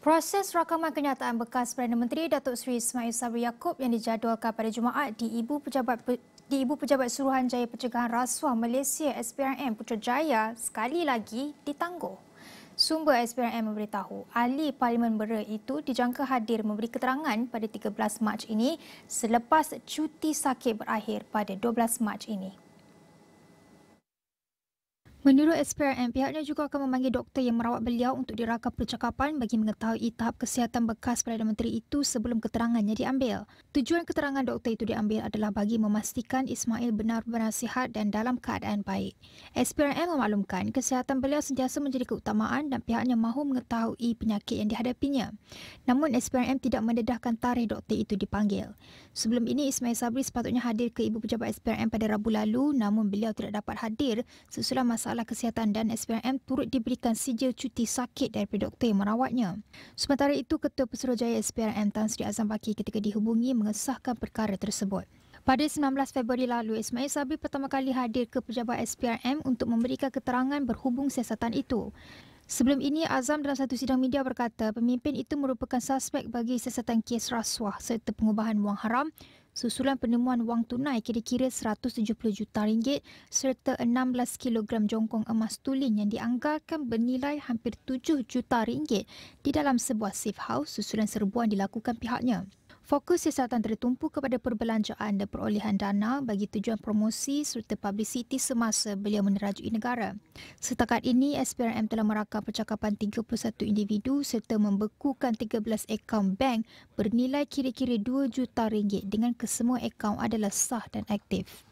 Proses rakaman kenyataan bekas Perdana Menteri Datuk Seri Ismail Sabri Yaakob yang dijadualkan pada Jumaat di Ibu Pejabat Suruhanjaya Pencegahan Rasuah Malaysia SPRM Putrajaya sekali lagi ditangguh. Sumber SPRM memberitahu ahli Parlimen Bera itu dijangka hadir memberi keterangan pada 13 Mac ini selepas cuti sakit berakhir pada 12 Mac ini. Menurut SPRM, pihaknya juga akan memanggil doktor yang merawat beliau untuk dirakam percakapan bagi mengetahui tahap kesihatan bekas Perdana Menteri itu sebelum keterangannya diambil. Tujuan keterangan doktor itu diambil adalah bagi memastikan Ismail benar-benar sihat dan dalam keadaan baik. SPRM memaklumkan kesihatan beliau sentiasa menjadi keutamaan dan pihaknya mahu mengetahui penyakit yang dihadapinya. Namun SPRM tidak mendedahkan tarikh doktor itu dipanggil. Sebelum ini, Ismail Sabri sepatutnya hadir ke Ibu Pejabat SPRM pada Rabu lalu, namun beliau tidak dapat hadir sesudah masalah kesihatan dan SPRM turut diberikan sijil cuti sakit daripada doktor yang merawatnya. Sementara itu, Ketua Pesuruhjaya SPRM Tan Sri Azam Baki ketika dihubungi mengesahkan perkara tersebut. Pada 19 Februari lalu, Ismail Sabri pertama kali hadir ke pejabat SPRM untuk memberikan keterangan berhubung siasatan itu. Sebelum ini, Azam dalam satu sidang media berkata pemimpin itu merupakan suspek bagi siasatan kes rasuah serta pengubahan wang haram susulan penemuan wang tunai kira-kira 170 juta ringgit serta 16 kilogram jongkong emas tulen yang dianggarkan bernilai hampir 7 juta ringgit di dalam sebuah safe house susulan serbuan dilakukan pihaknya. Fokus siasatan tertumpu kepada perbelanjaan dan perolehan dana bagi tujuan promosi serta publiciti semasa beliau menerajui negara. Setakat ini, SPRM telah merakam percakapan 31 individu serta membekukan 13 akaun bank bernilai kira-kira 2 juta ringgit dengan kesemua akaun adalah sah dan aktif.